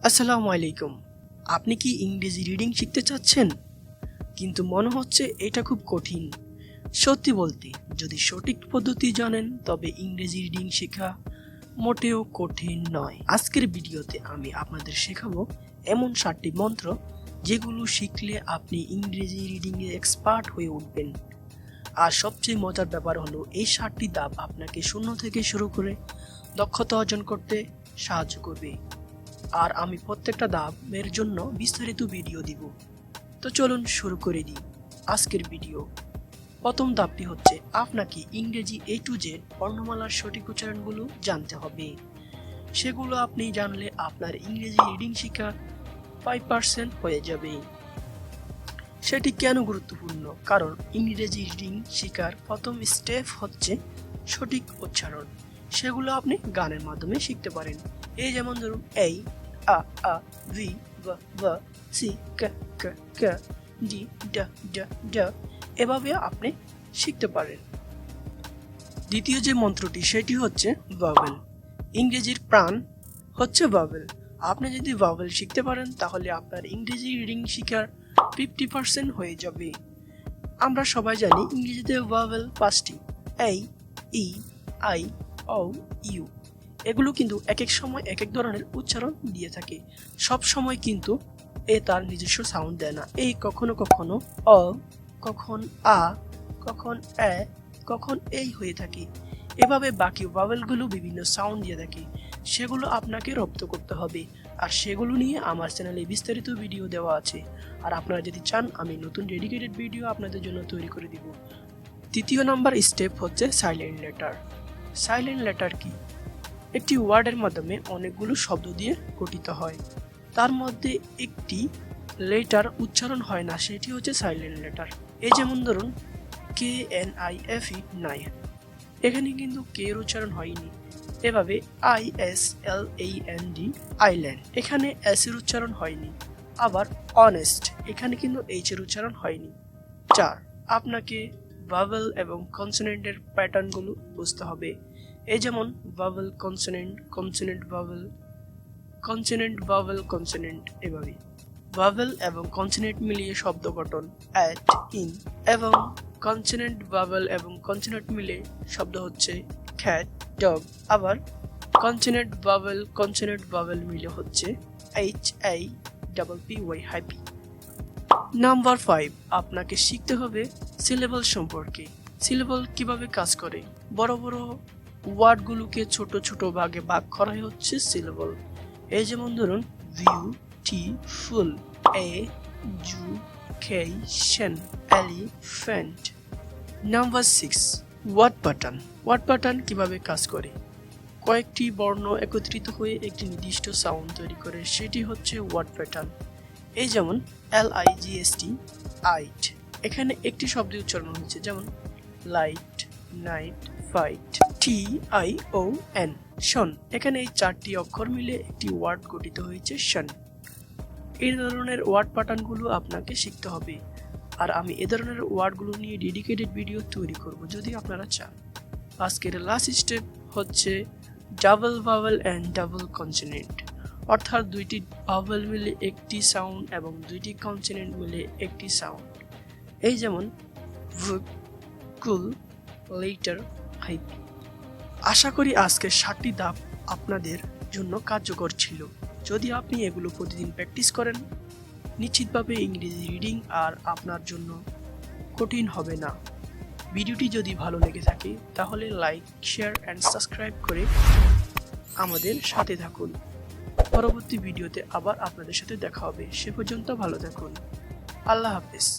আসসালামু আলাইকুম। আপনি কি ইংরেজি রিডিং শিখতে চাচ্ছেন, কিন্তু মনে হচ্ছে এটা খুব কঠিন? সত্যি বলতে, যদি সঠিক পদ্ধতি জানেন তবে ইংরেজি রিডিং শেখা মোটেও কঠিন নয়। আজকের ভিডিওতে আমি আপনাদের শেখাবো এমন 7টি মন্ত্র যেগুলো শিখলে আপনি ইংরেজি রিডিং এ এক্সপার্ট হয়ে উঠবেন। আর সবচেয়ে মজার ব্যাপার হলো এই 7টি ধাপ আপনাকে শূন্য থেকে শুরু করে দক্ষতা অর্জন করতে সাহায্য করবে। আর আমি প্রত্যেকটা ধাপের জন্য বিস্তারিত ভিডিও দিব। তো চলুন শুরু করে দিই আজকের ভিডিও। প্রথম ধাপটি হচ্ছে আপনাকে ইংরেজি A to Z বর্ণমালার সঠিক উচ্চারণগুলো জানতে হবে। সেগুলো আপনি জানলে আপনার ইংরেজি রিডিং শেখা 5% হয়ে যাবে। সেটি কেন গুরুত্বপূর্ণ? কারণ ইংরেজি রিডিং শেখার প্রথম স্টেপ হচ্ছে সঠিক উচ্চারণ। সেগুলো আপনি গানের মাধ্যমে শিখতে পারেন। এই যেমন ধরুন এই আ আ ভি বা বা সি কা কা কা ডি ডা ডা ডা, এভাবে আপনি শিখতে পারেন। দ্বিতীয় যে মন্ত্রটি সেটি হচ্ছে ভাওয়েল। ইংরেজির প্রাণ হচ্ছে ভাওয়েল। আপনি যদি ভাওয়েল শিখতে পারেন তাহলে আপনার ইংরেজি রিডিং শেখার 50% হয়ে যাবে। আমরা সবাই জানি ইংরেজিতে ভাওয়েল 5টি, এই, ই, আই, ও, ইউ। এগুলো কিন্তু এক এক সময় এক এক ধরনের উচ্চারণ দিয়ে থাকে। সব সময় কিন্তু এ তার নিজস্ব সাউন্ড দেয় না। এই কখনো কখনো অ, কখন আ, কখন এ, কখন এই হয়ে থাকে। এভাবে বাকি ভাওয়েলগুলো বিভিন্ন সাউন্ড দিয়ে থাকে। সেগুলো আপনাকে রপ্ত করতে হবে। আর সেগুলো নিয়ে আমার চ্যানেলে বিস্তারিত ভিডিও দেওয়া আছে। আর আপনারা যদি চান আমি নতুন ডেডিকেটেড ভিডিও আপনাদের জন্য তৈরি করে দিব। তৃতীয় নাম্বার স্টেপ হচ্ছে সাইলেন্ট লেটার। সাইলেন্ট লেটার কি? একটি ওয়ার্ডের মাধ্যমে অনেকগুলো শব্দ দিয়ে গঠিত হয়। তার মধ্যে একটি লেটার উচ্চারণ হয় না, সেটি হচ্ছে সাইলেন্ট লেটার। এই যেমন ধরুন KNIFE নাই, এখানে কিন্তু কে এর উচ্চারণ হয়নি। এভাবে ISLAND আইল্যান্ড, এখানে এস এর উচ্চারণ হয়নি। আবার অনেস্ট, এখানে কিন্তু এইচ এর উচ্চারণ হয়নি। 4, আপনাকে ভাওয়েল এবং কনসোনেন্টের প্যাটার্নগুলো বুঝতে হবে। এই যেমন vowel consonant, consonant vowel, consonant vowel consonant. এভাবে ভাওয়েল এবং কনসোনেন্ট মিলিয়ে শব্দ গঠন অ্যাট, ইন, এবং কনসোনেন্ট ভাওয়েল এবং কনসোনেন্ট মিলে শব্দ হচ্ছে ক্যাট, ডগ। আবার কনসোনেন্ট ভাওয়েল মিলে হচ্ছে HAPPY, হ্যাপি। নাম্বার 5, আপনাকে শিখতে হবে সিলেবল সম্পর্কে। সিলেবল কিভাবে কাজ করে? বড় বড় ওয়ার্ডগুলোকে ছোট ছোট ভাগে ভাগ করাই হচ্ছে সিলেবল। এই যেমন ধরুন beautiful, education, elephant. Number 6, word pattern. Word pattern কিভাবে কাজ করে? কয়েকটি বর্ণ একত্রিত হয়ে একটি নির্দিষ্ট সাউন্ড তৈরি করে, সেটি হচ্ছে ওয়ার্ড প্যাটার্ন। এই যেমন LIGST, আইট, এখানে একটি শব্দ উচ্চারণ হয়েছে, যেমন লাইট, নাইট, ফাইট। TION, শন, এখানে এই 4টি অক্ষর মিলে একটি ওয়ার্ড গঠিত হয়েছে শন। এই ধরনের ওয়ার্ড প্যাটার্নগুলো আপনাকে শিখতে হবে। আর আমি এ ধরনের ওয়ার্ডগুলো নিয়ে ডেডিকেটেড ভিডিও তৈরি করব যদি আপনারা চান। আজকের লাস্ট স্টেপ হচ্ছে double vowel and double consonant, অর্থাৎ দুইটি ভাওয়েল মিলে একটি সাউন্ড এবং দুইটি কনসোনেন্ট মিলে একটি সাউন্ড। এই যেমন বুক, কুল, লেটার, হাইপি। আশা করি আজকের 7টি ধাপ আপনাদের জন্য কার্যকর ছিল। যদি আপনি এগুলো প্রতিদিন প্র্যাকটিস করেন, নিশ্চিতভাবে ইংরেজি রিডিং আর আপনার জন্য কঠিন হবে না। ভিডিওটি যদি ভালো লেগে থাকে তাহলে লাইক, শেয়ার অ্যান্ড সাবস্ক্রাইব করে আমাদের সাথে থাকুন। পরবর্তী ভিডিওতে আবার আপনাদের সাথে দেখা হবে। সে পর্যন্ত ভালো থাকুন। আল্লাহ হাফেজ।